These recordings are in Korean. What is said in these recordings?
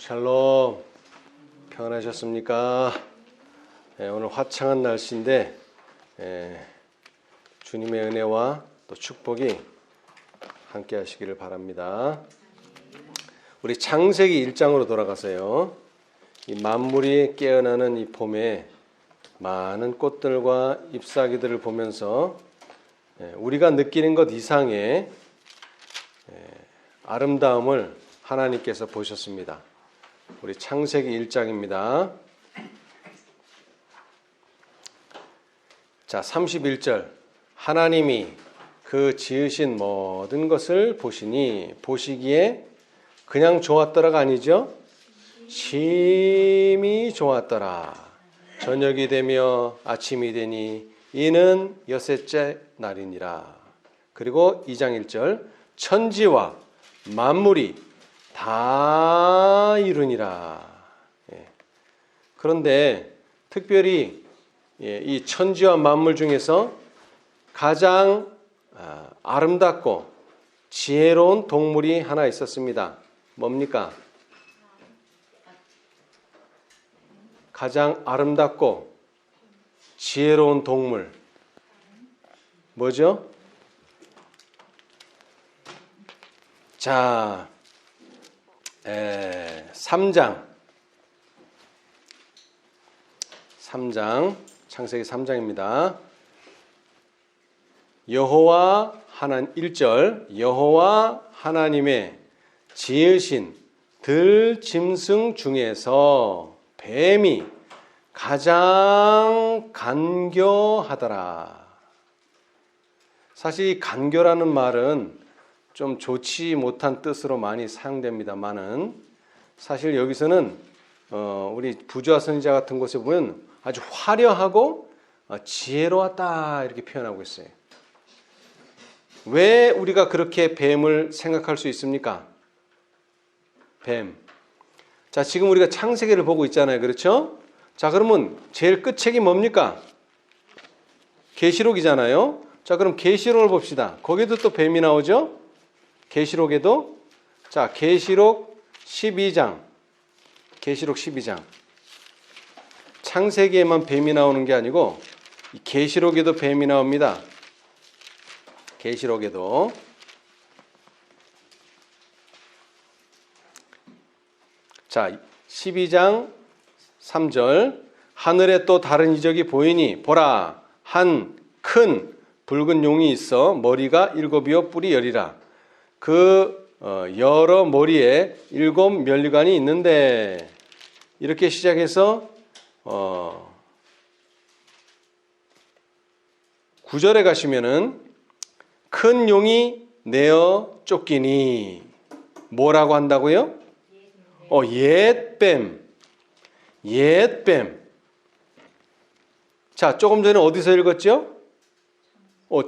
샬롬, 평안하셨습니까? 오늘 화창한 날씨인데 주님의 은혜와 또 축복이 함께 하시기를 바랍니다. 우리 창세기 1장으로 돌아가서요. 이 만물이 깨어나는 이 봄에 많은 꽃들과 잎사귀들을 보면서 우리가 느끼는 것 이상의 아름다움을 하나님께서 보셨습니다. 우리 창세기 1장입니다. 자, 31절. 하나님이 그 지으신 모든 것을 보시니 보시기에 그냥 좋았더라가 아니죠. 심히 좋았더라. 저녁이 되며 아침이 되니 이는 여섯째 날이니라. 그리고 2장 1절. 천지와 만물이 다 이루니라. 그런데 특별히 이 천지와 만물 중에서 가장 아름답고 지혜로운 동물이 하나 있었습니다. 뭡니까? 가장 아름답고 지혜로운 동물 뭐죠? 자, 3장 창세기 3장입니다. 여호와 하나님 1절 여호와 하나님의 지으신 들짐승 중에서 뱀이 가장 간교하더라. 사실 이 간교라는 말은 좀 좋지 못한 뜻으로 많이 사용됩니다만은 사실 여기서는 우리 부조화 선지자 같은 곳에 보면 아주 화려하고 지혜로웠다 이렇게 표현하고 있어요. 왜 우리가 그렇게 뱀을 생각할 수 있습니까? 뱀. 자, 지금 우리가 창세기를 보고 있잖아요. 그렇죠? 자, 그러면 제일 끝책이 뭡니까? 계시록이잖아요. 자, 그럼 계시록을 봅시다. 거기도 또 뱀이 나오죠? 계시록에도. 자, 계시록 12장. 창세기에만 뱀이 나오는 게 아니고 계시록에도 뱀이 나옵니다. 계시록에도. 자, 12장 3절. 하늘에 또 다른 이적이 보이니 보라, 한 큰 붉은 용이 있어 머리가 7이요 뿔이 10이라. 그 여러 머리에 7 면류관이 있는데 이렇게 시작해서 9절에 가시면은 큰 용이 내어 쫓기니 뭐라고 한다고요? 옛뱀. 자, 조금 전에 어디서 읽었죠?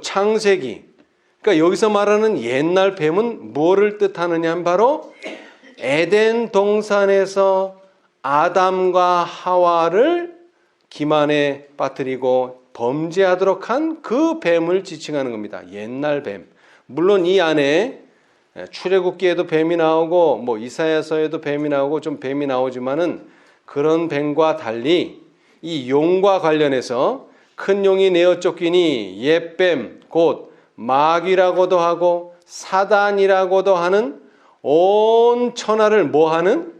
창세기. 그러니까 여기서 말하는 옛날 뱀은 뭐를 뜻하느냐 하면 바로 에덴 동산에서 아담과 하와를 기만에 빠뜨리고 범죄하도록 한 그 뱀을 지칭하는 겁니다. 옛날 뱀. 물론 이 안에 출애굽기에도 뱀이 나오고 뭐 이사야서에도 뱀이 나오고 좀 뱀이 나오지만은 그런 뱀과 달리 이 용과 관련해서 큰 용이 내어 쫓기니 옛뱀 곧 마귀라고도 하고 사단이라고도 하는 온 천하를 뭐하는?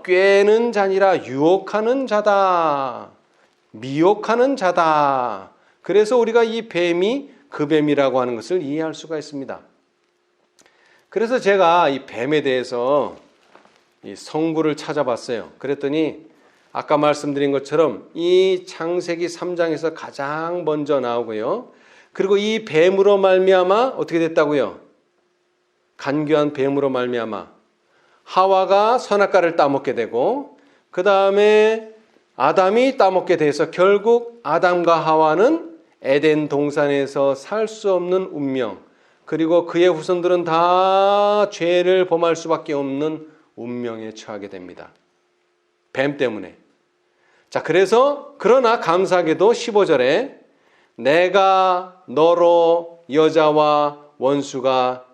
꾀는 자니라. 유혹하는 자다. 미혹하는 자다. 그래서 우리가 이 뱀이 그 뱀이라고 하는 것을 이해할 수가 있습니다. 그래서 제가 이 뱀에 대해서 이 성구를 찾아봤어요. 그랬더니 아까 말씀드린 것처럼 이 창세기 3장에서 가장 먼저 나오고요. 그리고 이 뱀으로 말미암아 어떻게 됐다고요? 간교한 뱀으로 말미암아 하와가 선악과를 따먹게 되고 그 다음에 아담이 따먹게 돼서 결국 아담과 하와는 에덴 동산에서 살 수 없는 운명, 그리고 그의 후손들은 다 죄를 범할 수밖에 없는 운명에 처하게 됩니다. 뱀 때문에. 자, 그래서 그러나 감사하게도 15절에 내가 너로 여자와 원수가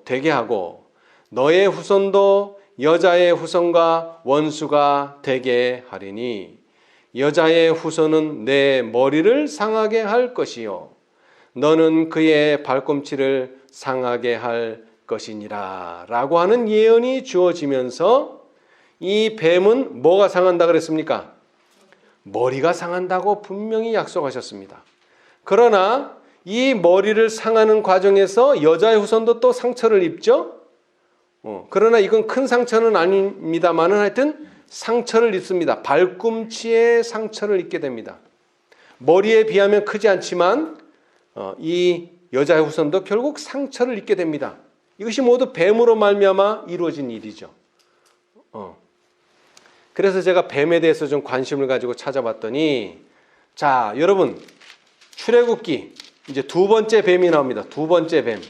되게 하고 너의 후손도 여자의 후손과 원수가 되게 하리니 여자의 후손은 내 머리를 상하게 할 것이요 너는 그의 발꿈치를 상하게 할 것이니라 라고 하는 예언이 주어지면서 이 뱀은 뭐가 상한다 그랬습니까? 머리가 상한다고 분명히 약속하셨습니다. 그러나 이 머리를 상하는 과정에서 여자의 후손도 또 상처를 입죠. 그러나 이건 큰 상처는 아닙니다만은 하여튼 상처를 입습니다. 발꿈치에 상처를 입게 됩니다. 머리에 비하면 크지 않지만 이 여자의 후손도 결국 상처를 입게 됩니다. 이것이 모두 뱀으로 말미암아 이루어진 일이죠. 그래서 제가 뱀에 대해서 좀 관심을 가지고 찾아봤더니 자 여러분 출애굽기 이제 두 번째 뱀이 나옵니다. 두 번째 뱀.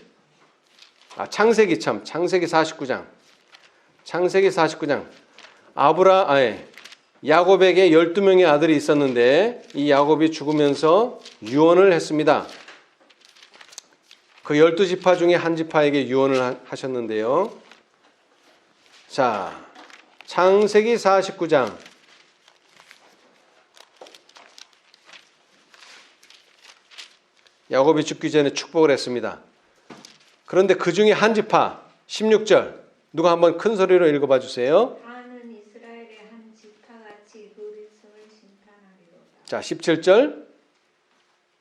창세기 49장. 창세기 49장. 야곱에게 12명의 아들이 있었는데 이 야곱이 죽으면서 유언을 했습니다. 그 12지파 중에 한 지파에게 유언을 하셨는데요. 자, 창세기 49장. 야곱이 죽기 전에 축복을 했습니다. 그런데 그 중에 한 지파 16절 누가 한번 큰 소리로 읽어봐 주세요. 다는 이스라엘의 한 지파같이 그 백성을 심판하리로다. 자 17절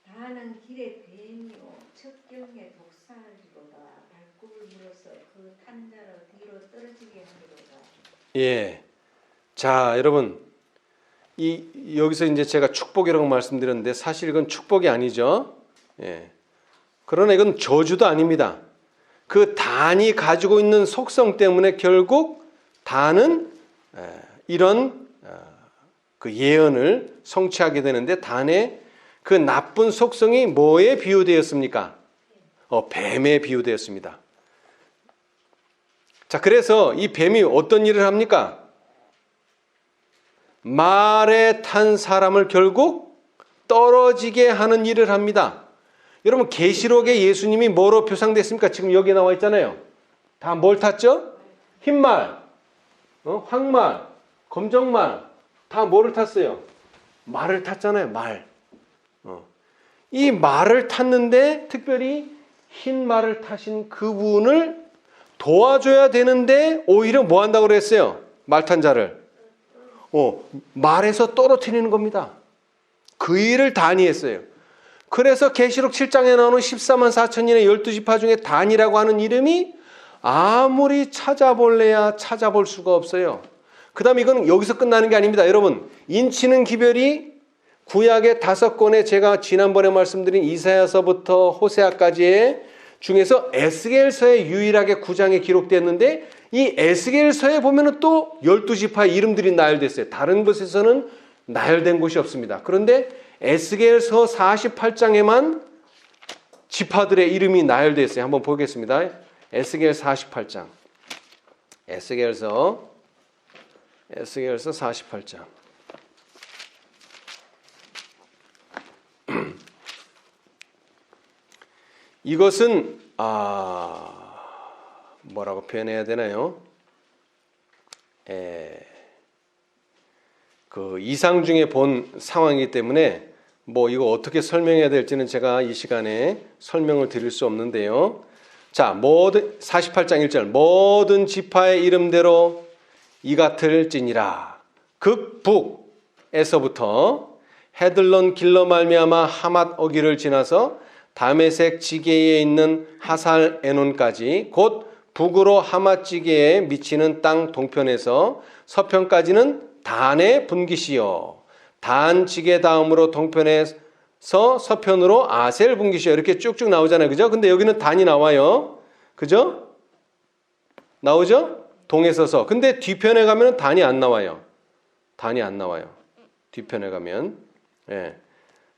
다는 길의 뱀이요 척경의 독사리로다. 발굽을 물어서 그 탄자를 뒤로 떨어지게 하리로다. 예. 자 여러분 여기서 이제 제가 축복이라고 말씀드렸는데 사실 이건 축복이 아니죠. 예. 그러나 이건 저주도 아닙니다. 그 단이 가지고 있는 속성 때문에 결국 단은 이런 그 예언을 성취하게 되는데 단의 그 나쁜 속성이 뭐에 비유되었습니까? 뱀에 비유되었습니다. 자, 그래서 이 뱀이 어떤 일을 합니까? 말에 탄 사람을 결국 떨어지게 하는 일을 합니다. 여러분 계시록에 예수님이 뭐로 표상됐습니까? 지금 여기 나와 있잖아요. 다 뭘 탔죠? 흰말, 황말, 검정말 다 뭐를 탔어요? 말을 탔잖아요. 말. 이 말을 탔는데 특별히 흰 말을 타신 그분을 도와줘야 되는데 오히려 뭐 한다고 그랬어요? 말 탄 자를. 말에서 떨어뜨리는 겁니다. 그 일을 단이 했어요. 그래서 계시록 7장에 나오는 14만 4천인의 12지파 중에 단이라고 하는 이름이 아무리 찾아볼래야 찾아볼 수가 없어요. 그 다음 이건 여기서 끝나는 게 아닙니다. 여러분 인치는 기별이 구약의 5권에 제가 지난번에 말씀드린 이사야서부터 호세아까지의 중에서 에스겔서에 유일하게 9장에 기록됐는데 이 에스겔서에 보면은 또 12지파의 이름들이 나열됐어요. 다른 곳에서는 나열된 곳이 없습니다. 그런데 에스겔서 48장에만 지파들의 이름이 나열되어 있어요. 한번 보겠습니다. 에스겔 48장. 에스겔서 48장. 이것은 뭐라고 표현해야 되나요? 그 이상 중에 본 상황이기 때문에 뭐 이거 어떻게 설명해야 될지는 제가 이 시간에 설명을 드릴 수 없는데요. 자, 48장 1절 모든 지파의 이름대로 이 같을지니라. 극북에서부터 헤들론 길러 말미암아 하맛 어기를 지나서 다메섹 지게에 있는 하살 에논까지 곧 북으로 하맛 지게에 미치는 땅 동편에서 서편까지는 단의 분기시요. 단 지게 다음으로 동편에서 서편으로 아셀 분기시요. 이렇게 쭉쭉 나오잖아요. 그죠? 근데 여기는 단이 나와요. 그죠? 나오죠? 동에서 서. 근데 뒤편에 가면 단이 안 나와요. 단이 안 나와요. 뒤편에 가면. 예.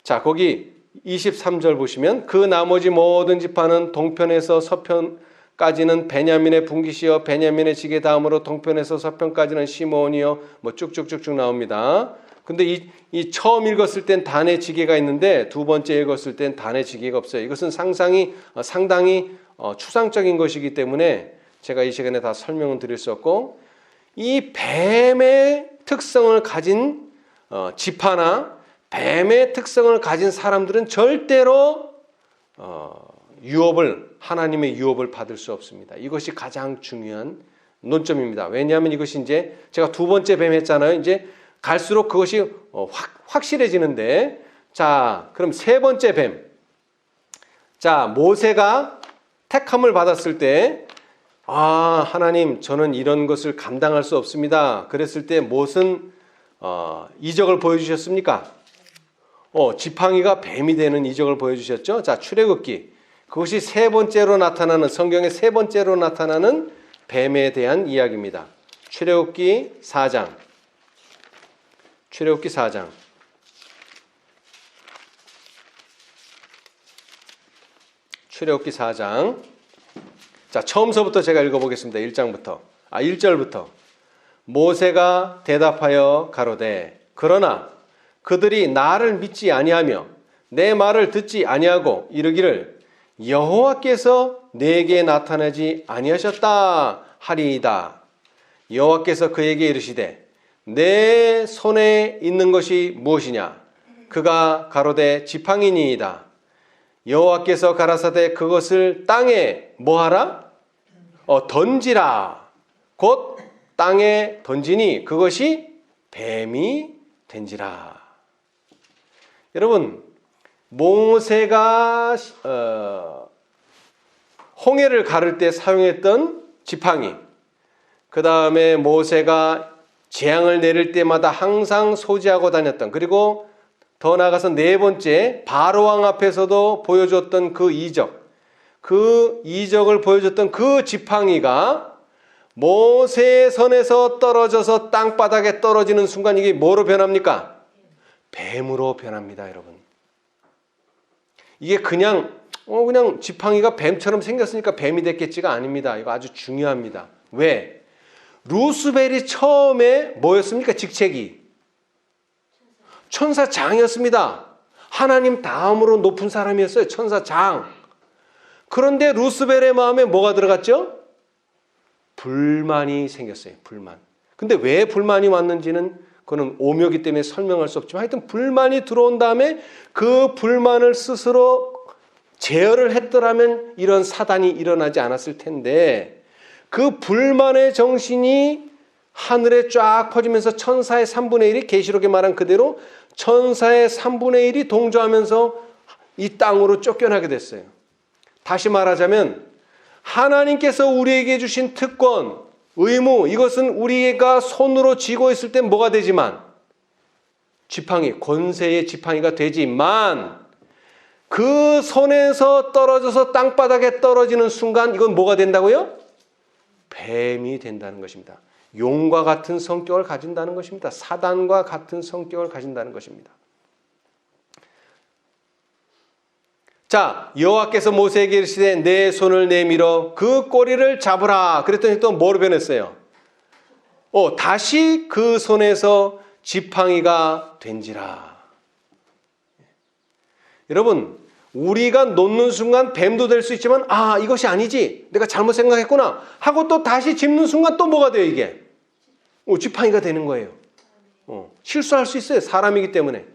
자, 거기 23절 보시면 그 나머지 모든 지파는 동편에서 서편까지는 베냐민의 분기시요 베냐민의 지게 다음으로 동편에서 서편까지는 시므온이요 뭐 쭉쭉쭉쭉 나옵니다. 근데 이 처음 읽었을 땐 단의 지게가 있는데 두 번째 읽었을 땐 단의 지게가 없어요. 이것은 상당히 추상적인 것이기 때문에 제가 이 시간에 다 설명은 드릴 수 없고 이 뱀의 특성을 가진 지파나 뱀의 특성을 가진 사람들은 절대로 하나님의 유업을 받을 수 없습니다. 이것이 가장 중요한 논점입니다. 왜냐하면 이것이 이제 제가 두 번째 뱀 했잖아요. 이제 갈수록 그것이 확실해지는데, 자, 그럼 세 번째 뱀. 자, 모세가 택함을 받았을 때, 하나님, 저는 이런 것을 감당할 수 없습니다. 그랬을 때 무슨 이적을 보여주셨습니까? 지팡이가 뱀이 되는 이적을 보여주셨죠. 자, 출애굽기. 그것이 세 번째로 나타나는, 성경의 세 번째로 나타나는 뱀에 대한 이야기입니다. 출애굽기 4장. 출애굽기 4장. 출애굽기 4장. 자, 처음서부터 제가 읽어보겠습니다. 1절부터. 모세가 대답하여 가로되, 그러나 그들이 나를 믿지 아니하며 내 말을 듣지 아니하고 이르기를 여호와께서 내게 나타나지 아니하셨다 하리이다. 여호와께서 그에게 이르시되 내 손에 있는 것이 무엇이냐? 그가 가로되 지팡이니이다. 여호와께서 가라사대 그것을 땅에 뭐하라? 던지라. 곧 땅에 던지니 그것이 뱀이 된지라. 여러분, 모세가 홍해를 가를 때 사용했던 지팡이, 그 다음에 모세가 재앙을 내릴 때마다 항상 소지하고 다녔던, 그리고 더 나아가서 네 번째 바로왕 앞에서도 보여줬던 그 이적을 보여줬던 그 지팡이가 모세의 손에서 떨어져서 땅바닥에 떨어지는 순간 이게 뭐로 변합니까? 뱀으로 변합니다, 여러분. 이게 그냥 지팡이가 뱀처럼 생겼으니까 뱀이 됐겠지가 아닙니다. 이거 아주 중요합니다. 왜? 루스벨이 처음에 뭐였습니까? 직책이 천사장이었습니다. 하나님 다음으로 높은 사람이었어요. 천사장. 그런데 루스벨의 마음에 뭐가 들어갔죠? 불만이 생겼어요. 불만. 근데 왜 불만이 왔는지는 그거는 오묘기 때문에 설명할 수 없지만 하여튼 불만이 들어온 다음에 그 불만을 스스로 제어를 했더라면 이런 사단이 일어나지 않았을 텐데, 그 불만의 정신이 하늘에 쫙 퍼지면서 천사의 3분의 1이 계시록에 말한 그대로 천사의 3분의 1이 동조하면서 이 땅으로 쫓겨나게 됐어요. 다시 말하자면 하나님께서 우리에게 주신 특권, 의무, 이것은 우리가 손으로 쥐고 있을 때 뭐가 되지만, 지팡이, 권세의 지팡이가 되지만 그 손에서 떨어져서 땅바닥에 떨어지는 순간 이건 뭐가 된다고요? 뱀이 된다는 것입니다. 용과 같은 성격을 가진다는 것입니다. 사단과 같은 성격을 가진다는 것입니다. 자, 여호와께서 모세에게 이르시되 내 손을 내밀어 그 꼬리를 잡으라. 그랬더니 또 뭐로 변했어요? 다시 그 손에서 지팡이가 된지라. 여러분, 우리가 놓는 순간 뱀도 될 수 있지만 이것이 아니지, 내가 잘못 생각했구나 하고 또 다시 짚는 순간 또 뭐가 돼요? 이게 지팡이가 되는 거예요. 실수할 수 있어요. 사람이기 때문에.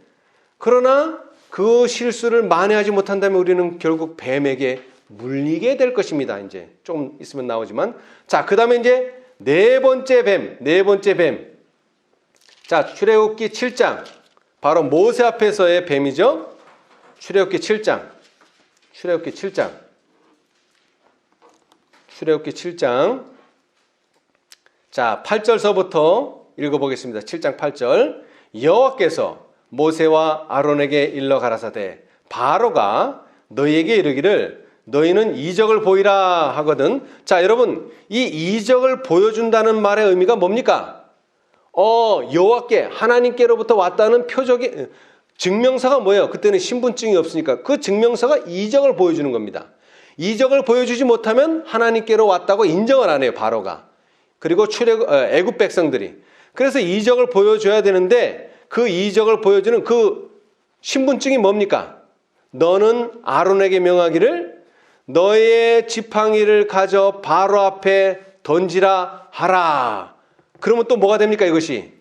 그러나 그 실수를 만회하지 못한다면 우리는 결국 뱀에게 물리게 될 것입니다. 이제 좀 있으면 나오지만, 자, 그 다음에 이제 네 번째 뱀. 자, 출애굽기 7장. 바로 모세 앞에서의 뱀이죠. 출애굽기 7장. 자, 8절서부터 읽어보겠습니다. 7장 8절. 여호와께서 모세와 아론에게 일러 가라사대 바로가 너희에게 이르기를 너희는 이적을 보이라 하거든. 자, 여러분, 이 이적을 보여준다는 말의 의미가 뭡니까? 여호와께, 하나님께로부터 왔다는 표적이, 증명서가 뭐예요? 그때는 신분증이 없으니까 그 증명서가 이적을 보여주는 겁니다. 이적을 보여주지 못하면 하나님께로 왔다고 인정을 안 해요, 바로가. 그리고 애굽 백성들이. 그래서 이적을 보여줘야 되는데, 그 이적을 보여주는 그 신분증이 뭡니까? 너는 아론에게 명하기를 너의 지팡이를 가져 바로 앞에 던지라 하라. 그러면 또 뭐가 됩니까? 이것이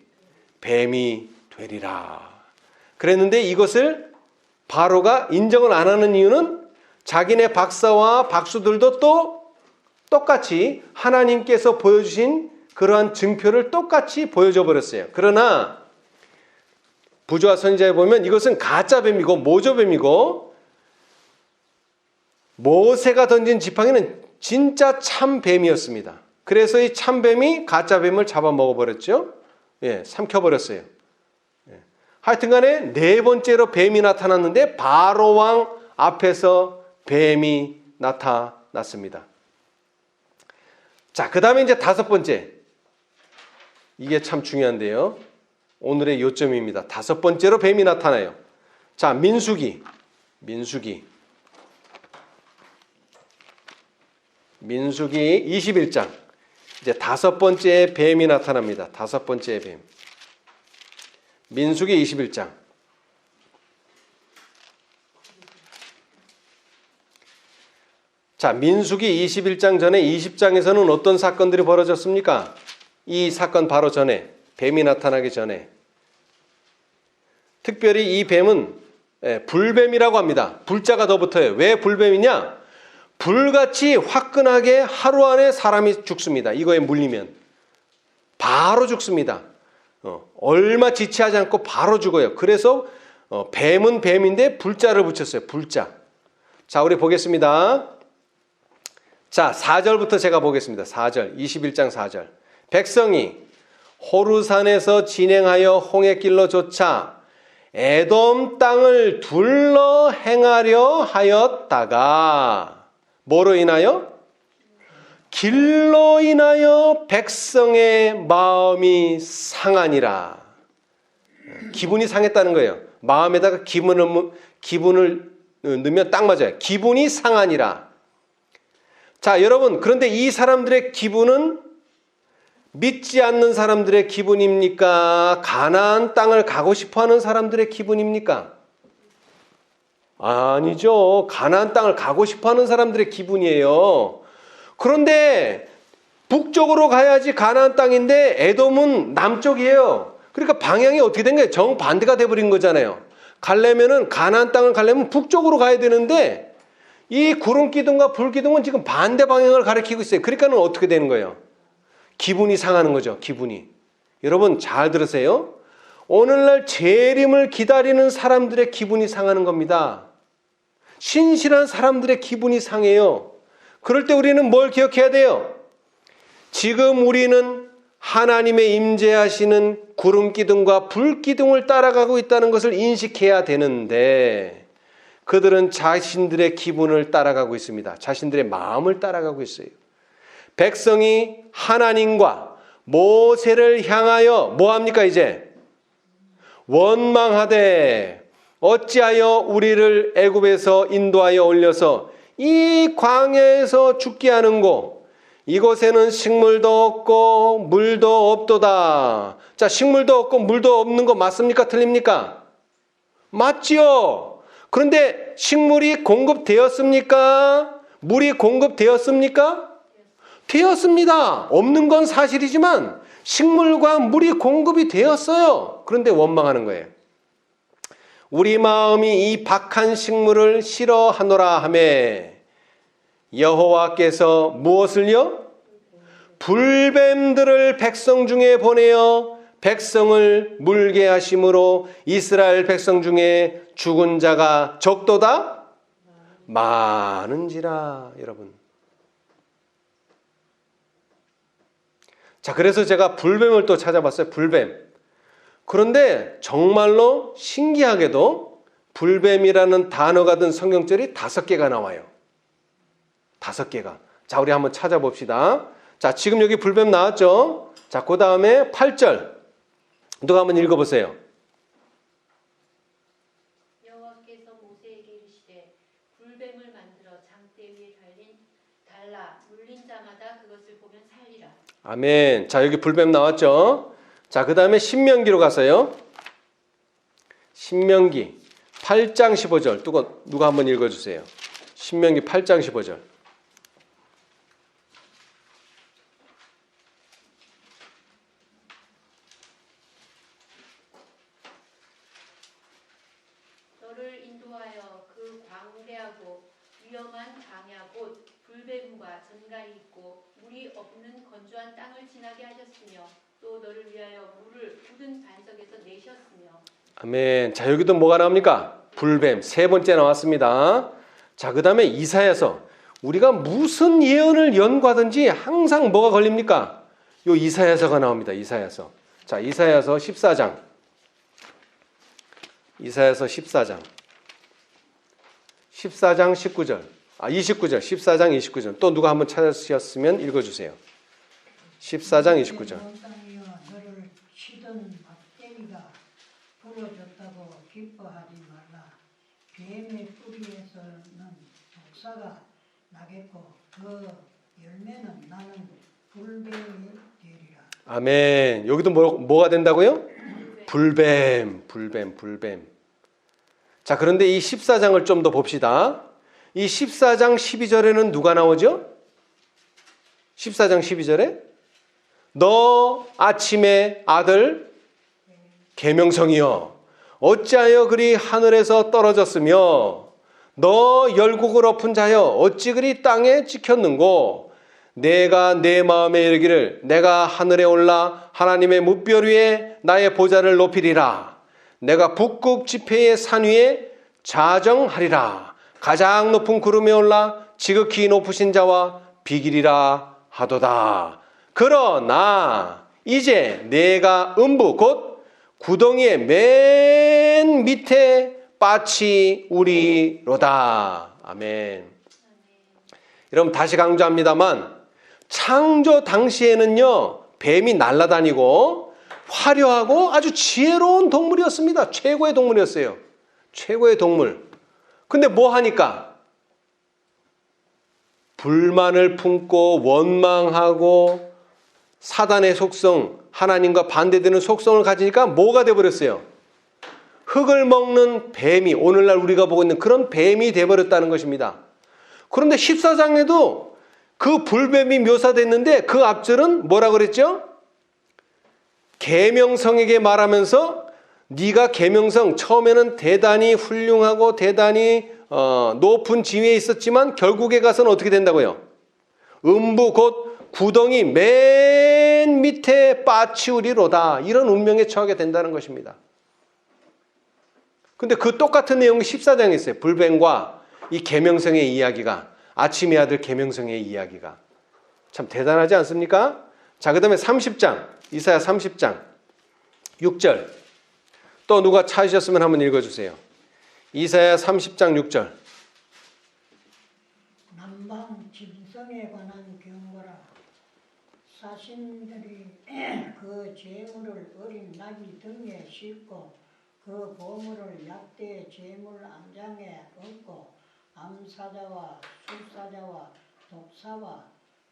뱀이 되리라. 그랬는데 이것을 바로가 인정을 안 하는 이유는 자기네 박사와 박수들도 또 똑같이 하나님께서 보여주신 그러한 증표를 똑같이 보여줘 버렸어요. 그러나 부조와 선지자에 보면 이것은 가짜 뱀이고 모조뱀이고, 모세가 던진 지팡이는 진짜 참 뱀이었습니다. 그래서 이 참뱀이 가짜 뱀을 잡아먹어 버렸죠. 예, 삼켜버렸어요. 예. 하여튼 간에 네 번째로 뱀이 나타났는데 바로 왕 앞에서 뱀이 나타났습니다. 자, 그 다음에 이제 다섯 번째. 이게 참 중요한데요. 오늘의 요점입니다. 다섯 번째로 뱀이 나타나요. 자, 민수기 21장. 이제 다섯 번째 뱀이 나타납니다. 다섯 번째 뱀. 민수기 21장. 자, 민수기 21장 전에 20장에서는 어떤 사건들이 벌어졌습니까? 이 사건 바로 전에, 뱀이 나타나기 전에. 특별히 이 뱀은 불뱀이라고 합니다. 불자가 더 붙어요. 왜 불뱀이냐? 불같이 화끈하게 하루 안에 사람이 죽습니다. 이거에 물리면 바로 죽습니다. 얼마 지체하지 않고 바로 죽어요. 그래서 뱀은 뱀인데 불자를 붙였어요. 불자. 자, 우리 보겠습니다. 자, 4절부터 제가 보겠습니다. 4절, 21장 4절. 백성이 호르산에서 진행하여 홍해길로 쫓아 에돔 땅을 둘러 행하려 하였다가 뭐로 인하여? 길로 인하여 백성의 마음이 상하니라. 기분이 상했다는 거예요. 마음에다가 기분을 넣으면 딱 맞아요. 기분이 상하니라. 자, 여러분, 그런데 이 사람들의 기분은 믿지 않는 사람들의 기분입니까? 가나안 땅을 가고 싶어하는 사람들의 기분입니까? 아니죠. 가나안 땅을 가고 싶어하는 사람들의 기분이에요. 그런데 북쪽으로 가야지 가나안 땅인데 에돔은 남쪽이에요. 그러니까 방향이 어떻게 된 거예요? 정반대가 돼버린 거잖아요. 가려면은 가나안 땅을 가려면 북쪽으로 가야 되는데 이 구름 기둥과 불 기둥은 지금 반대 방향을 가리키고 있어요. 그러니까는 어떻게 되는 거예요? 기분이 상하는 거죠. 기분이. 여러분 잘 들으세요. 오늘날 재림을 기다리는 사람들의 기분이 상하는 겁니다. 신실한 사람들의 기분이 상해요. 그럴 때 우리는 뭘 기억해야 돼요? 지금 우리는 하나님의 임재하시는 구름 기둥과 불 기둥을 따라가고 있다는 것을 인식해야 되는데 그들은 자신들의 기분을 따라가고 있습니다. 자신들의 마음을 따라가고 있어요. 백성이 하나님과 모세를 향하여 뭐합니까 이제? 원망하되 어찌하여 우리를 애굽에서 인도하여 올려서 이 광야에서 죽게 하는고? 이곳에는 식물도 없고 물도 없도다. 자, 식물도 없고 물도 없는 거 맞습니까? 틀립니까? 맞지요. 그런데 식물이 공급되었습니까? 물이 공급되었습니까? 되었습니다. 없는 건 사실이지만 식물과 물이 공급이 되었어요. 그런데 원망하는 거예요. 우리 마음이 이 박한 식물을 싫어하노라 하매 여호와께서 무엇을요? 불뱀들을 백성 중에 보내어 백성을 물게 하심으로 이스라엘 백성 중에 죽은 자가 적도다 많은지라. 여러분, 자, 그래서 제가 불뱀을 또 찾아봤어요. 불뱀. 그런데 정말로 신기하게도 불뱀이라는 단어가 든 성경절이 5개가 나와요. 5개가. 자, 우리 한번 찾아봅시다. 자, 지금 여기 불뱀 나왔죠? 자, 그 다음에 8절. 누가 한번 읽어보세요. 여호와께서 모세에게 이르시되 불뱀을 만들어 장대 위에 달라 물린 자마다 그것을 보면 살리라. 아멘. 자, 여기 불뱀 나왔죠? 자, 그 다음에 신명기로 가서요. 신명기 8장 15절. 누가 한번 읽어주세요. 신명기 8장 15절. 너를 인도하여 그 광대하고 위험한 광야 곧 불뱀과 전갈이 있고 물이 없는 건조한 땅을 지나게 하셨으며 또 너를 위하여 물을 굳은 반석에서 내셨으며. 아멘. 자, 여기도 뭐가 나옵니까? 불뱀. 세 번째 나왔습니다. 자, 그 다음에 이사야서. 우리가 무슨 예언을 연구하든지 항상 뭐가 걸립니까? 요 이사야서가 나옵니다. 이사야서. 자, 이사야서 14장. 이사야서 14장. 14장 19절. 29절. 14장 29절. 또 누가 한번 찾으셨으면 읽어주세요. 14장 29절. 너를 치던 막대기가 부러졌다고 기뻐하지 말라. 뱀의 뿌리에서는 독사가 나겠고 그 열매는 나는 불뱀이 되리라. 아멘. 여기도 뭐가 된다고요? 불뱀. 자, 그런데 이 14장을 좀 더 봅시다. 이 14장 12절에는 누가 나오죠? 14장 12절에 너 아침의 아들 계명성이여 어찌하여 그리 하늘에서 떨어졌으며 너 열국을 엎은 자여 어찌 그리 땅에 찍혔는고 내가 내 마음에 이르기를 내가 하늘에 올라 하나님의 무별 위에 나의 보좌를 높이리라. 내가 북극 지폐의 산 위에 자정하리라. 가장 높은 구름에 올라 지극히 높으신 자와 비기리라 하도다. 그러나 이제 내가 음부 곧 구덩이의 맨 밑에 빠치 우리로다. 아멘. 여러분 다시 강조합니다만 창조 당시에는요 뱀이 날아다니고 화려하고 아주 지혜로운 동물이었습니다. 최고의 동물이었어요. 최고의 동물. 근데 뭐 하니까? 불만을 품고 원망하고 사단의 속성, 하나님과 반대되는 속성을 가지니까 뭐가 돼버렸어요? 흙을 먹는 뱀이, 오늘날 우리가 보고 있는 그런 뱀이 돼버렸다는 것입니다. 그런데 14장에도 그 불뱀이 묘사됐는데 그 앞절은 뭐라 그랬죠? 계명성에게 말하면서 네가 계명성 처음에는 대단히 훌륭하고 대단히 높은 지위에 있었지만 결국에 가서는 어떻게 된다고요? 음부 곧 구덩이 맨 밑에 빠치우리로다. 이런 운명에 처하게 된다는 것입니다. 근데 그 똑같은 내용이 14장에 있어요. 불뱀과 이 계명성의 이야기가, 아침의 아들 계명성의 이야기가. 참 대단하지 않습니까? 자, 그 다음에 30장, 이사야 30장 6절. 또 누가 찾으셨으면 한번 읽어주세요. 이사야 30장 6절. 남방 짐승에 관한 경고라. 사신들이 그 제물을 어린 나귀 등에 싣고 그 보물을 약대의 제물 안장에 얹고 암사자와 술사자와 독사와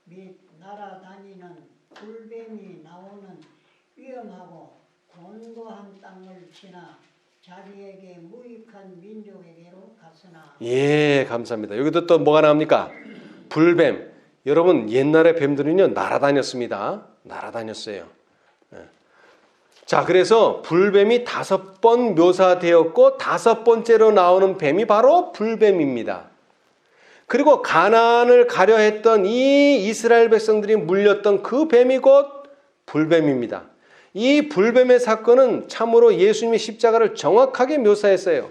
및 날아다니는 불뱀이 나오는 위험하고 곤고한 땅을 지나 자기에게 무익한 민족에게로 갔으나. 예, 감사합니다. 여기도 또 뭐가 나옵니까? 불뱀. 여러분 옛날에 뱀들은요 날아다녔습니다. 날아다녔어요. 자, 그래서 불뱀이 5번 묘사되었고 5번째로 나오는 뱀이 바로 불뱀입니다. 그리고 가나안을 가려 했던 이 이스라엘 백성들이 물렸던 그 뱀이 곧 불뱀입니다. 이 불뱀의 사건은 참으로 예수님의 십자가를 정확하게 묘사했어요.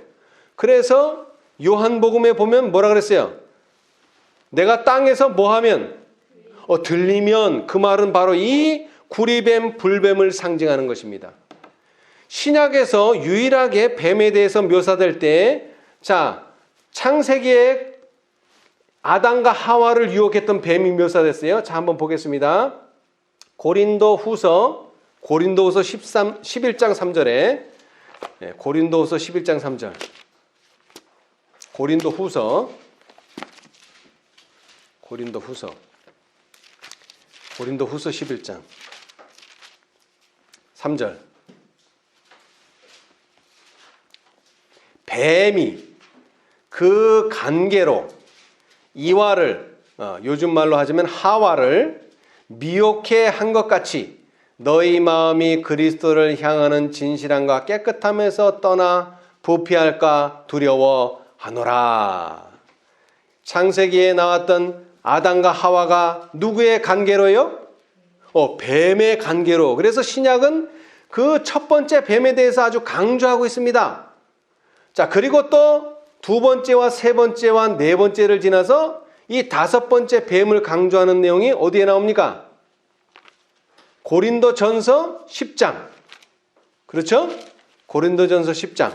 그래서 요한복음에 보면 뭐라 그랬어요? 내가 땅에서 뭐 하면? 들리면, 그 말은 바로 이 구리뱀, 불뱀을 상징하는 것입니다. 신약에서 유일하게 뱀에 대해서 묘사될 때, 자, 창세기에 아담과 하와를 유혹했던 뱀이 묘사됐어요. 자, 한번 보겠습니다. 고린도후서 11장 3절에 고린도후서 11장 3절. 고린도후서 11장 3절. 뱀이 그 간계로 이와를 요즘 말로 하자면 하와를 미혹해 한 것 같이 너희 마음이 그리스도를 향하는 진실함과 깨끗함에서 떠나 부패할까 두려워하노라. 창세기에 나왔던 아담과 하와가 누구의 관계로요? 뱀의 관계로. 그래서 신약은 그 첫 번째 뱀에 대해서 아주 강조하고 있습니다. 자, 그리고 또 두 번째와 세 번째와 네 번째를 지나서 이 다섯 번째 뱀을 강조하는 내용이 어디에 나옵니까? 고린도전서 10장. 그렇죠? 고린도전서 10장.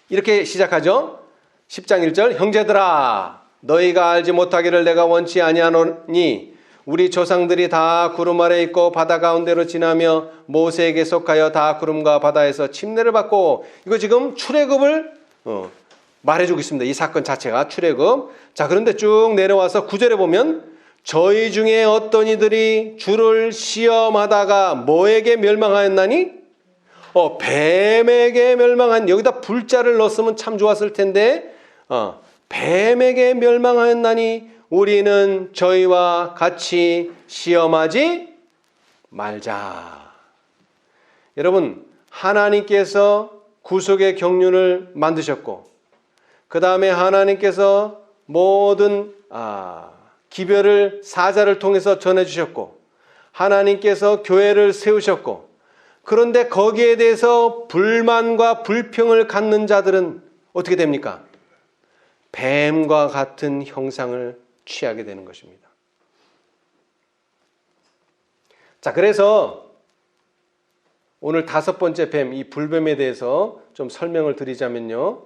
이렇게 시작하죠. 10장 1절. 형제들아, 너희가 알지 못하기를 내가 원치 아니하노니 우리 조상들이 다 구름 아래 있고 바다 가운데로 지나며 모세에게 속하여 다 구름과 바다에서 침례를 받고, 이거 지금 출애굽을 말해주고 있습니다. 이 사건 자체가 출애굽. 자, 그런데 쭉 내려와서 9절에 보면 저희 중에 어떤 이들이 주를 시험하다가 뭐에게 멸망하였나니? 뱀에게 멸망한, 여기다 불자를 넣었으면 참 좋았을 텐데, 뱀에게 멸망하였나니 우리는 저희와 같이 시험하지 말자. 여러분, 하나님께서 구속의 경륜을 만드셨고, 그 다음에 하나님께서 모든 기별을 사자를 통해서 전해주셨고, 하나님께서 교회를 세우셨고, 그런데 거기에 대해서 불만과 불평을 갖는 자들은 어떻게 됩니까? 뱀과 같은 형상을 취하게 되는 것입니다. 자, 그래서 오늘 다섯 번째 뱀, 이 불뱀에 대해서 좀 설명을 드리자면요.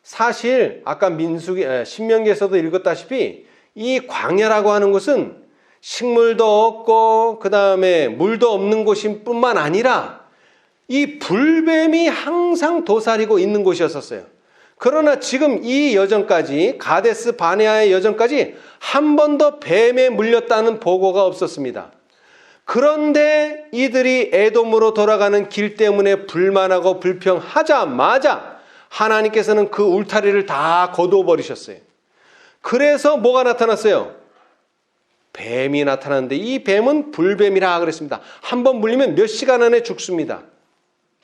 사실 아까 신명기에서도 읽었다시피 이 광야라고 하는 곳은 식물도 없고 그 다음에 물도 없는 곳인 뿐만 아니라 이 불뱀이 항상 도사리고 있는 곳이었었어요. 그러나 지금 이 여정까지, 가데스 바네아의 여정까지 한 번도 뱀에 물렸다는 보고가 없었습니다. 그런데 이들이 에돔으로 돌아가는 길 때문에 불만하고 불평하자마자 하나님께서는 그 울타리를 다 거두어 버리셨어요. 그래서 뭐가 나타났어요? 뱀이 나타났는데 이 뱀은 불뱀이라 그랬습니다. 한 번 물리면 몇 시간 안에 죽습니다.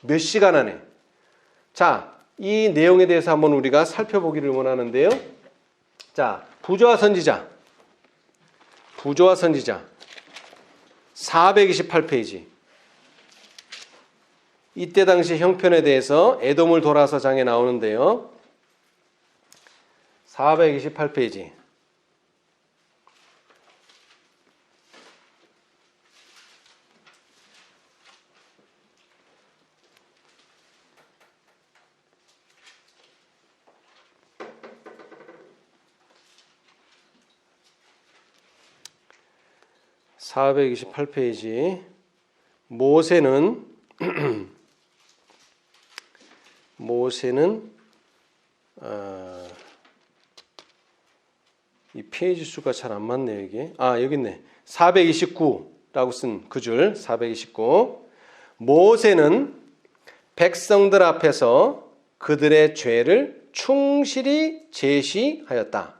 몇 시간 안에. 자, 이 내용에 대해서 한번 우리가 살펴보기를 원하는데요. 자, 부조와 선지자 428페이지. 이때 당시 형편에 대해서 에돔을 돌아서 장에 나오는데요. 428페이지. (428페이지) 모세는 이 페이지 수가 잘 안 맞네요, 이게. 여기 있네. 429라고 쓴 그 줄, 429. 모세는 백성들 앞에서 그들의 죄를 충실히 제시하였다.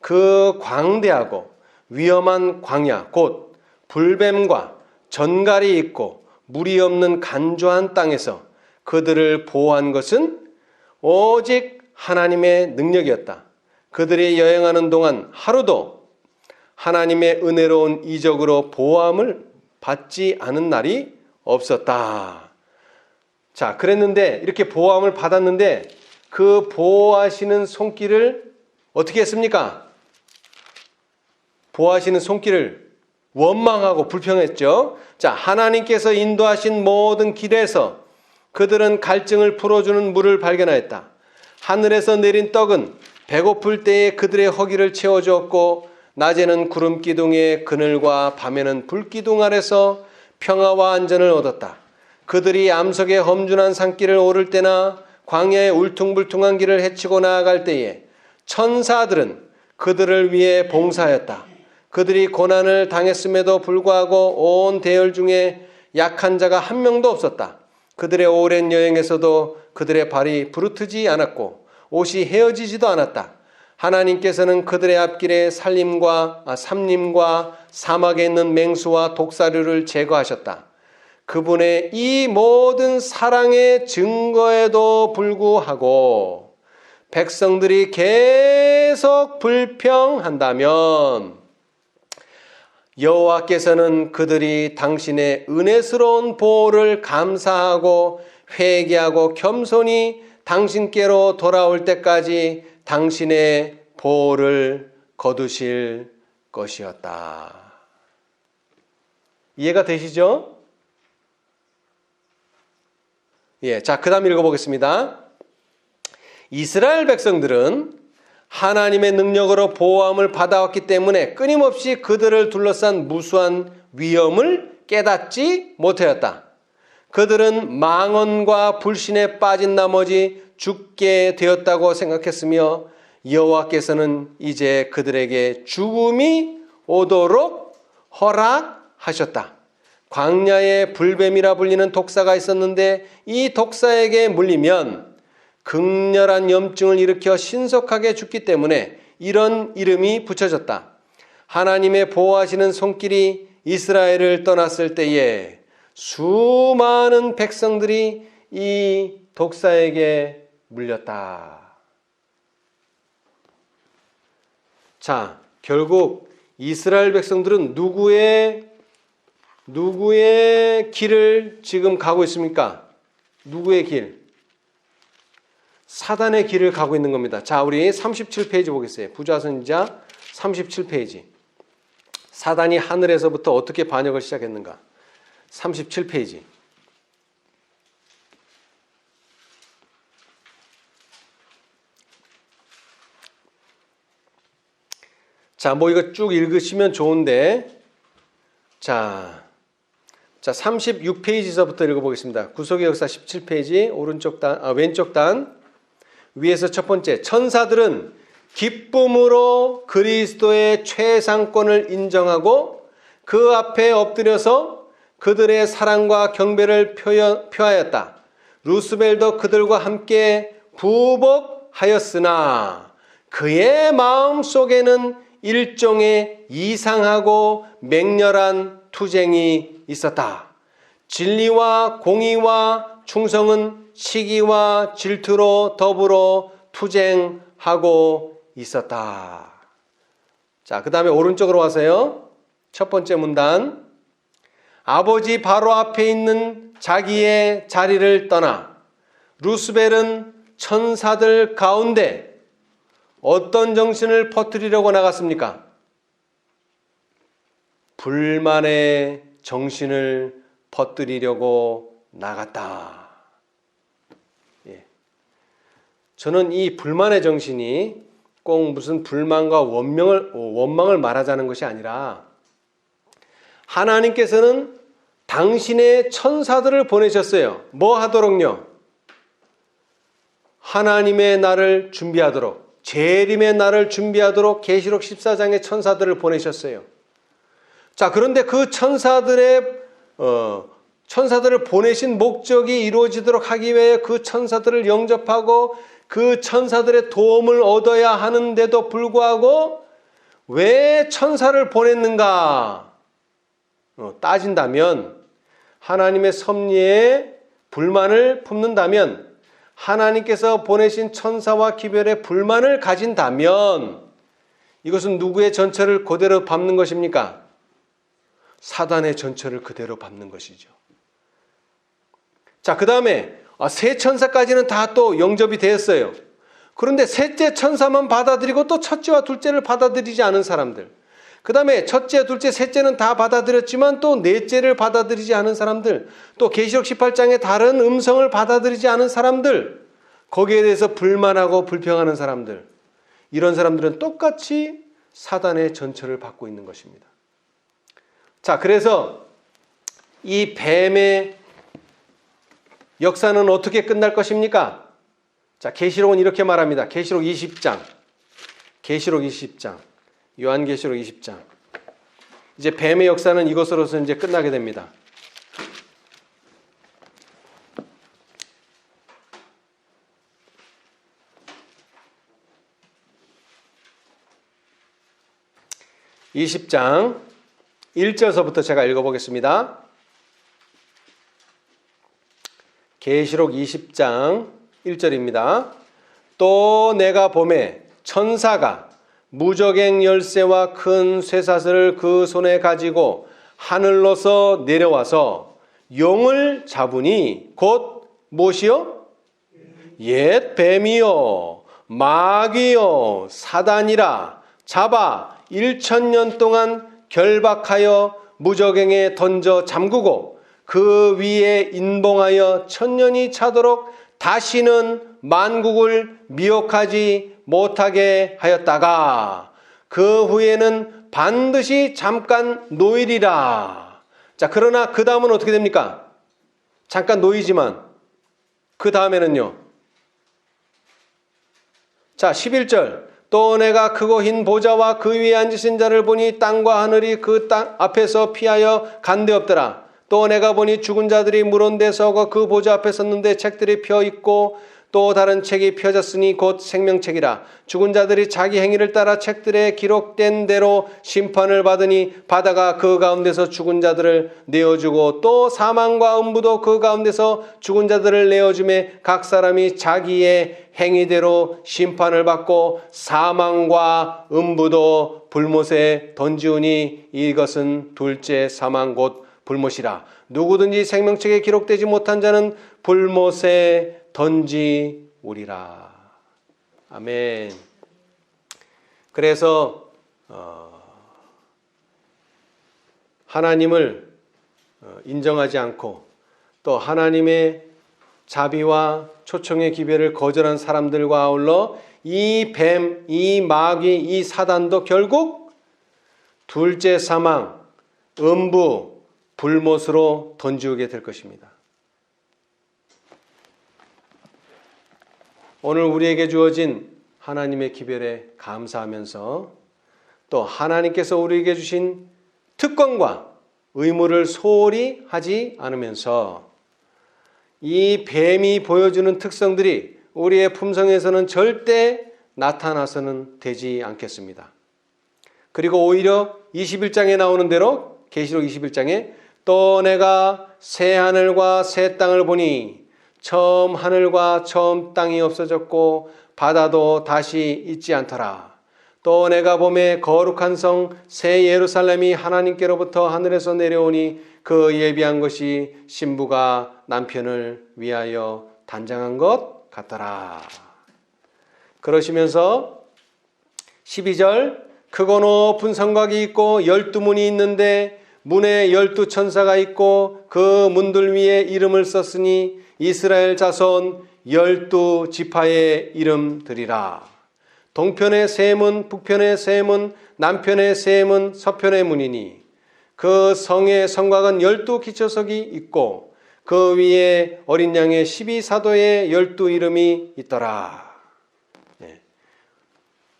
그 광대하고 위험한 광야, 곧 불뱀과 전갈이 있고 물이 없는 간조한 땅에서 그들을 보호한 것은 오직 하나님의 능력이었다. 그들이 여행하는 동안 하루도 하나님의 은혜로운 이적으로 보호함을 받지 않은 날이 없었다. 자, 그랬는데 이렇게 보호함을 받았는데 그 보호하시는 손길을 어떻게 했습니까? 보호하시는 손길을 원망하고 불평했죠. 자, 하나님께서 인도하신 모든 길에서 그들은 갈증을 풀어주는 물을 발견하였다. 하늘에서 내린 떡은 배고플 때에 그들의 허기를 채워주었고, 낮에는 구름 기둥의 그늘과 밤에는 불기둥 아래서 평화와 안전을 얻었다. 그들이 암석의 험준한 산길을 오를 때나 광야의 울퉁불퉁한 길을 헤치고 나아갈 때에 천사들은 그들을 위해 봉사하였다. 그들이 고난을 당했음에도 불구하고 온 대열 중에 약한 자가 한 명도 없었다. 그들의 오랜 여행에서도 그들의 발이 부르트지 않았고 옷이 헤어지지도 않았다. 하나님께서는 그들의 앞길에 삼림과 사막에 있는 맹수와 독사류를 제거하셨다. 그분의 이 모든 사랑의 증거에도 불구하고 백성들이 계속 불평한다면 여호와께서는 그들이 당신의 은혜스러운 보호를 감사하고 회개하고 겸손히 당신께로 돌아올 때까지 당신의 보호를 거두실 것이었다. 이해가 되시죠? 예, 자, 그 다음 읽어보겠습니다. 이스라엘 백성들은 하나님의 능력으로 보호함을 받아왔기 때문에 끊임없이 그들을 둘러싼 무수한 위험을 깨닫지 못하였다. 그들은 망언과 불신에 빠진 나머지 죽게 되었다고 생각했으며 여호와께서는 이제 그들에게 죽음이 오도록 허락하셨다. 광야에 불뱀이라 불리는 독사가 있었는데 이 독사에게 물리면 극렬한 염증을 일으켜 신속하게 죽기 때문에 이런 이름이 붙여졌다. 하나님의 보호하시는 손길이 이스라엘을 떠났을 때에 수많은 백성들이 이 독사에게 물렸다. 자, 결국 이스라엘 백성들은 누구의 길을 지금 가고 있습니까? 누구의 길? 사단의 길을 가고 있는 겁니다. 자, 우리 37페이지 보겠어요. 부자선지자 37페이지. 사단이 하늘에서부터 어떻게 반역을 시작했는가? 37페이지. 자, 뭐 이거 쭉 읽으시면 좋은데, 자 36페이지서부터 읽어보겠습니다. 구속의 역사 17페이지 왼쪽 단 위에서 첫 번째, 천사들은 기쁨으로 그리스도의 최상권을 인정하고 그 앞에 엎드려서 그들의 사랑과 경배를 표하였다. 루스벨도 그들과 함께 부복하였으나 그의 마음 속에는 일종의 이상하고 맹렬한 투쟁이 있었다. 진리와 공의와 충성은 시기와 질투로 더불어 투쟁하고 있었다. 자, 그 다음에 오른쪽으로 와서요. 첫 번째 문단. 아버지 바로 앞에 있는 자기의 자리를 떠나 루스벨은 천사들 가운데 어떤 정신을 퍼뜨리려고 나갔습니까? 불만의 정신을 퍼뜨리려고 나갔다. 예. 저는 이 불만의 정신이 꼭 무슨 불만과 원망을 말하자는 것이 아니라 하나님께서는 당신의 천사들을 보내셨어요. 뭐 하도록요? 하나님의 날을 준비하도록, 재림의 날을 준비하도록 계시록 14장의 천사들을 보내셨어요. 자, 그런데 그 천사들을 보내신 목적이 이루어지도록 하기 위해 그 천사들을 영접하고 그 천사들의 도움을 얻어야 하는데도 불구하고 왜 천사를 보냈는가 따진다면, 하나님의 섭리에 불만을 품는다면, 하나님께서 보내신 천사와 기별에 불만을 가진다면 이것은 누구의 전철을 그대로 밟는 것입니까? 사단의 전철을 그대로 밟는 것이죠. 자, 그 다음에 세 천사까지는 다 또 영접이 되었어요. 그런데 셋째 천사만 받아들이고 또 첫째와 둘째를 받아들이지 않은 사람들, 그 다음에 첫째, 둘째, 셋째는 다 받아들였지만 또 넷째를 받아들이지 않은 사람들, 또 계시록 18장의 다른 음성을 받아들이지 않은 사람들, 거기에 대해서 불만하고 불평하는 사람들, 이런 사람들은 똑같이 사단의 전철을 받고 있는 것입니다. 자, 그래서 이 뱀의 역사는 어떻게 끝날 것입니까? 자, 계시록은 이렇게 말합니다. 계시록 20장. 요한계시록 20장. 이제 뱀의 역사는 이것으로서 이제 끝나게 됩니다. (20장) 1절서부터 제가 읽어보겠습니다. 계시록 20장 1절입니다. 또 내가 보매 천사가 무저갱 열쇠와 큰 쇠사슬을 그 손에 가지고 하늘로서 내려와서 용을 잡으니 곧 무엇이요? 옛 뱀이요 마귀요 사단이라 잡아 1000년 동안 결박하여 무저갱에 던져 잠그고 그 위에 인봉하여 1000년이 차도록 다시는 만국을 미혹하지 못하게 하였다가 그 후에는 반드시 잠깐 놓이리라. 자, 그러나 그 다음은 어떻게 됩니까? 잠깐 놓이지만 그 다음에는요. 자, 11절. 또 내가 크고 흰 보좌와 그 위에 앉으신 자를 보니 땅과 하늘이 그 땅 앞에서 피하여 간데 없더라. 또 내가 보니 죽은 자들이 물온 데 서고 그 보좌 앞에 섰는데 책들이 펴 있고 또 다른 책이 펴졌으니 곧 생명책이라. 죽은 자들이 자기 행위를 따라 책들에 기록된 대로 심판을 받으니 바다가 그 가운데서 죽은 자들을 내어주고 또 사망과 음부도 그 가운데서 죽은 자들을 내어주매 각 사람이 자기의 행위대로 심판을 받고 사망과 음부도 불못에 던지우니 이것은 둘째 사망 곧 불못이라. 누구든지 생명책에 기록되지 못한 자는 불못에 던지우리라. 아멘. 그래서 하나님을 인정하지 않고 또 하나님의 자비와 초청의 기별을 거절한 사람들과 아울러 이 뱀, 이 마귀, 이 사단도 결국 둘째 사망, 음부, 불못으로 던지우게 될 것입니다. 오늘 우리에게 주어진 하나님의 기별에 감사하면서 또 하나님께서 우리에게 주신 특권과 의무를 소홀히 하지 않으면서 이 뱀이 보여주는 특성들이 우리의 품성에서는 절대 나타나서는 되지 않겠습니다. 그리고 오히려 21장에 나오는 대로 계시록 21장에 또 내가 새 하늘과 새 땅을 보니 처음 하늘과 처음 땅이 없어졌고 바다도 다시 있지 않더라. 또 내가 보매 거룩한 성 새 예루살렘이 하나님께로부터 하늘에서 내려오니 그 예비한 것이 신부가 남편을 위하여 단장한 것 같더라. 그러시면서 12절 크고 높은 성곽이 있고 12문이 있는데 문에 12천사가 있고 그 문들 위에 이름을 썼으니 이스라엘 자손 12지파의 이름들이라. 동편의 세 문, 북편의 세 문, 남편의 세 문, 서편의 문이니 그 성의 성곽은 12기초석이 있고 그 위에 어린 양의 12사도의 12 이름이 있더라.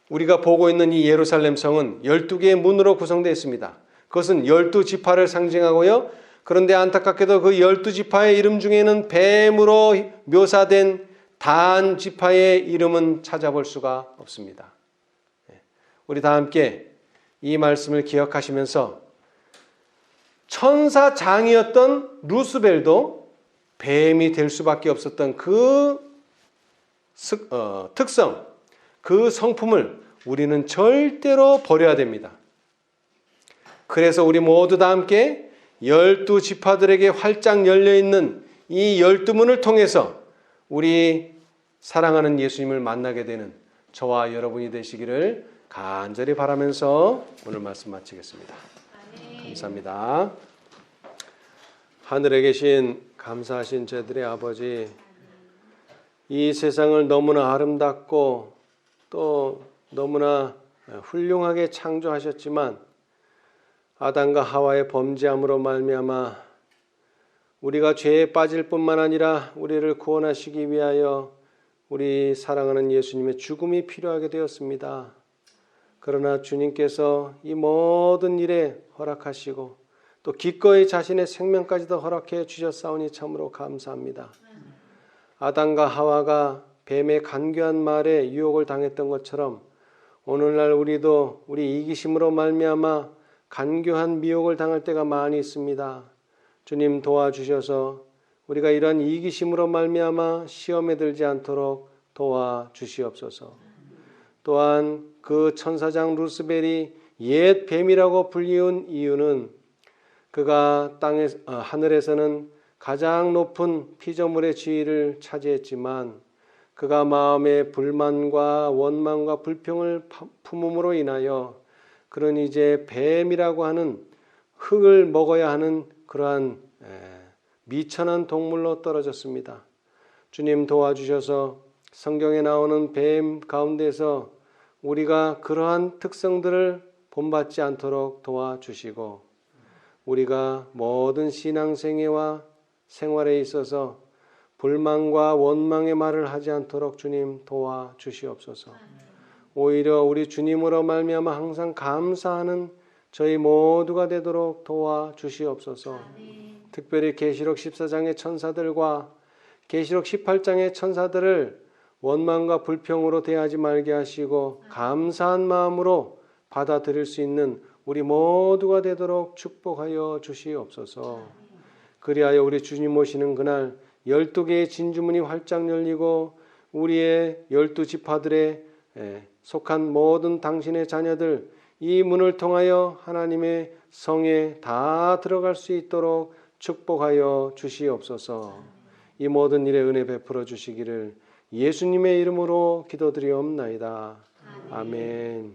우리가 보고 있는 이 예루살렘 성은 12개의 문으로 구성되어 있습니다. 그것은 12지파를 상징하고요. 그런데 안타깝게도 그 12지파의 이름 중에는 뱀으로 묘사된 단 지파의 이름은 찾아볼 수가 없습니다. 우리 다 함께 이 말씀을 기억하시면서 천사장이었던 루스벨도 뱀이 될 수밖에 없었던 그 특성, 그 성품을 우리는 절대로 버려야 됩니다. 그래서 우리 모두 다 함께 12지파들에게 활짝 열려있는 이 12문을 통해서 우리 사랑하는 예수님을 만나게 되는 저와 여러분이 되시기를 간절히 바라면서 오늘 말씀 마치겠습니다. 감사합니다. 하늘에 계신 감사하신 저희들의 아버지, 이 세상을 너무나 아름답고 또 너무나 훌륭하게 창조하셨지만 아담과 하와의 범죄함으로 말미암아 우리가 죄에 빠질 뿐만 아니라 우리를 구원하시기 위하여 우리 사랑하는 예수님의 죽음이 필요하게 되었습니다. 그러나 주님께서 이 모든 일에 허락하시고 또 기꺼이 자신의 생명까지도 허락해 주셨사오니 참으로 감사합니다. 아담과 하와가 뱀의 간교한 말에 유혹을 당했던 것처럼 오늘날 우리도 우리 이기심으로 말미암아 간교한 미혹을 당할 때가 많이 있습니다. 주님 도와주셔서 우리가 이러한 이기심으로 말미암아 시험에 들지 않도록 도와주시옵소서. 또한 그 천사장 루스벨이 옛 뱀이라고 불리운 이유는 그가 하늘에서는 가장 높은 피조물의 지위를 차지했지만 그가 마음의 불만과 원망과 불평을 품음으로 인하여 그는 이제 뱀이라고 하는 흙을 먹어야 하는 그러한 미천한 동물로 떨어졌습니다. 주님 도와주셔서 성경에 나오는 뱀 가운데서 우리가 그러한 특성들을 본받지 않도록 도와주시고 우리가 모든 신앙생애와 생활에 있어서 불만과 원망의 말을 하지 않도록 주님 도와주시옵소서. 오히려 우리 주님으로 말미암아 항상 감사하는 저희 모두가 되도록 도와주시옵소서. 특별히 계시록 14장의 천사들과 계시록 18장의 천사들을 원망과 불평으로 대하지 말게 하시고 감사한 마음으로 받아들일 수 있는 우리 모두가 되도록 축복하여 주시옵소서. 그리하여 우리 주님 오시는 그날 12개의 진주문이 활짝 열리고 우리의 12지파들에 속한 모든 당신의 자녀들 이 문을 통하여 하나님의 성에 다 들어갈 수 있도록 축복하여 주시옵소서. 이 모든 일에 은혜 베풀어 주시기를 예수님의 이름으로 기도드리옵나이다. 아멘.